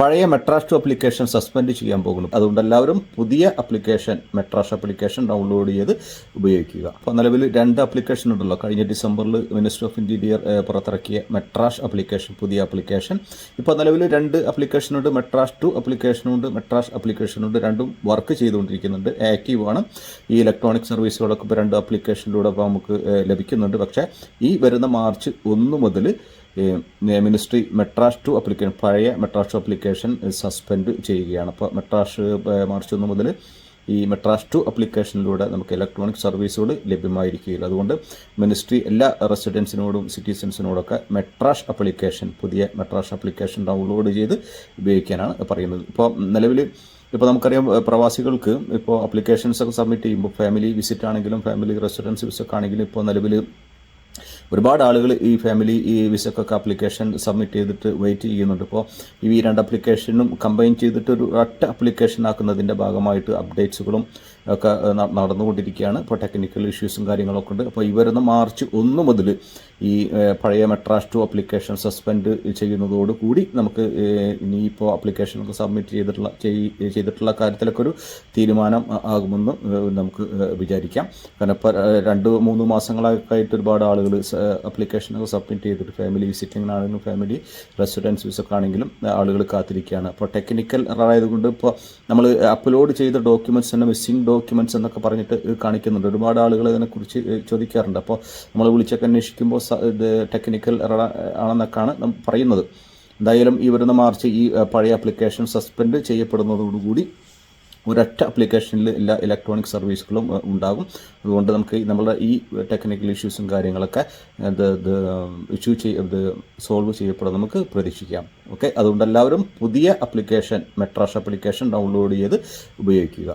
പഴയ Metrash 2 application suspend ചെയ്യാൻ പോകുന്നു. അതുകൊണ്ട് എല്ലാവരും പുതിയ ആപ്ലിക്കേഷൻ മെട്രാഷ് ആപ്ലിക്കേഷൻ ഡൗൺലോഡ് ചെയ്ത് ഉപയോഗിക്കുക. അപ്പോൾ നിലവിൽ 2 ആപ്ലിക്കേഷൻ ഉണ്ടല്ലോ. കഴിഞ്ഞ ഡിസംബറിൽ മിനിസ്ട്രി ഓഫ് ഇൻറ്റീരിയർ പുറത്തിറക്കിയ മെട്രാഷ് ആപ്ലിക്കേഷൻ, പുതിയ ആപ്ലിക്കേഷൻ. ഇപ്പോൾ നിലവിൽ 2 ആപ്ലിക്കേഷനുണ്ട്. Metrash 2 ആപ്ലിക്കേഷനുണ്ട്, Metrash ആപ്ലിക്കേഷനുണ്ട്. രണ്ടും വർക്ക് ചെയ്തുകൊണ്ടിരിക്കുന്നുണ്ട്, ആക്റ്റീവ് ആണ്. ഈ ഇലക്ട്രോണിക് സർവീസുകളൊക്കെ ഇപ്പോൾ 2 ആപ്ലിക്കേഷനിലൂടെ ഇപ്പോൾ നമുക്ക് ലഭിക്കുന്നുണ്ട്. പക്ഷേ ഈ വരുന്ന മാർച്ച് 1 മുതൽ മിനിസ്ട്രി മെട്രാഷ് 2 ആപ്ലിക്കേഷൻ, പഴയ മെട്രാഷ് 2 ആപ്ലിക്കേഷൻ സസ്പെൻഡ് ചെയ്യുകയാണ്. അപ്പോൾ മാർച്ച് 1 മുതൽ ഈ മെട്രാഷ് 2 ആപ്ലിക്കേഷനിലൂടെ നമുക്ക് ഇലക്ട്രോണിക് സർവീസുകൾ ലഭ്യമായിരിക്കുകയില്ല. അതുകൊണ്ട് മിനിസ്ട്രി എല്ലാ റെസിഡൻസിനോടും സിറ്റിസൻസിനോടൊക്കെ മെട്രാഷ് ആപ്ലിക്കേഷൻ, പുതിയ മെട്രാഷ് ആപ്ലിക്കേഷൻ ഡൗൺലോഡ് ചെയ്ത് ഉപയോഗിക്കാനാണ് പറയുന്നത്. ഇപ്പോൾ നിലവിൽ നമുക്കറിയാം, പ്രവാസികൾക്ക് ഇപ്പോൾ അപ്ലിക്കേഷൻസൊക്കെ സബ്മിറ്റ് ചെയ്യുമ്പോൾ ഫാമിലി വിസിറ്റ് ആണെങ്കിലും ഫാമിലി റെസിഡൻസ് വിസൊക്കെ ആണെങ്കിലും ഇപ്പോൾ നിലവിൽ ഒരുപാട് ആളുകൾ ഈ ഫാമിലി വിസക്കൊക്കെ ആപ്ലിക്കേഷൻ സബ്മിറ്റ് ചെയ്തിട്ട് വെയിറ്റ് ചെയ്യുന്നുണ്ട്. ഇപ്പോൾ ഈ 2 ആപ്ലിക്കേഷനും കമ്പൈൻ ചെയ്തിട്ട് ഒരു ഒറ്റ ആപ്ലിക്കേഷൻ ആക്കുന്നതിൻ്റെ ഭാഗമായിട്ട് അപ്ഡേറ്റ്സുകളും ഒക്കെ നടന്നുകൊണ്ടിരിക്കുകയാണ്. ഇപ്പോൾ ടെക്നിക്കൽ ഇഷ്യൂസും കാര്യങ്ങളൊക്കെ ഉണ്ട്. അപ്പോൾ ഈ വരുന്ന മാർച്ച് 1 മുതൽ ഈ പഴയ മെട്രാഷ് 2 ആപ്ലിക്കേഷൻ സസ്പെൻഡ് ചെയ്യുന്നതോടുകൂടി നമുക്ക് ഇനിയിപ്പോൾ ആപ്ലിക്കേഷനൊക്കെ സബ്മിറ്റ് ചെയ്തിട്ടുള്ള കാര്യത്തിലൊക്കെ ഒരു തീരുമാനം ആകുമെന്ന് നമുക്ക് വിചാരിക്കാം. കാരണം ഇപ്പോൾ 2-3 മാസങ്ങളായിട്ട് ഒരുപാട് ആളുകൾ ആപ്ലിക്കേഷനൊക്കെ സബ്മിറ്റ് ചെയ്തിട്ട് ഫാമിലി വിസിറ്റിങ്ങിനാണെങ്കിലും ഫാമിലി റെസിഡൻസ് വിസൊക്കെ ആണെങ്കിലും ആളുകൾ കാത്തിരിക്കുകയാണ്. അപ്പോൾ ടെക്നിക്കൽ എററായതുകൊണ്ട് ഇപ്പോൾ നമ്മൾ അപ്ലോഡ് ചെയ്ത ഡോക്യുമെൻറ്റ്സ് തന്നെ മിസ്സിംഗ് ഡോക്യുമെൻറ്റ്സ് എന്നൊക്കെ പറഞ്ഞിട്ട് കാണിക്കുന്നുണ്ട്. ഒരുപാട് ആളുകൾ ഇതിനെക്കുറിച്ച് ചോദിക്കാറുണ്ട്. അപ്പോൾ നമ്മൾ വിളിച്ചൊക്കെ അന്വേഷിക്കുമ്പോൾ ഇത് ടെക്നിക്കൽ എറർ ആണെന്നൊക്കെയാണ് പറയുന്നത്. എന്തായാലും ഈ വരുന്ന മാർച്ച് ഈ പഴയ ആപ്ലിക്കേഷൻ സസ്പെൻഡ് ചെയ്യപ്പെടുന്നതോടുകൂടി ഒരൊറ്റ ആപ്ലിക്കേഷനിൽ എല്ലാ ഇലക്ട്രോണിക് സർവീസുകളും ഉണ്ടാകും. അതുകൊണ്ട് നമുക്ക് നമ്മളുടെ ഈ ടെക്നിക്കൽ ഇഷ്യൂസും കാര്യങ്ങളൊക്കെ സോൾവ് ചെയ്യപ്പെടും നമുക്ക് പ്രതീക്ഷിക്കാം. ഓക്കെ, അതുകൊണ്ട് എല്ലാവരും പുതിയ ആപ്ലിക്കേഷൻ മെട്രാഷ് ആപ്ലിക്കേഷൻ ഡൗൺലോഡ് ചെയ്ത് ഉപയോഗിക്കുക.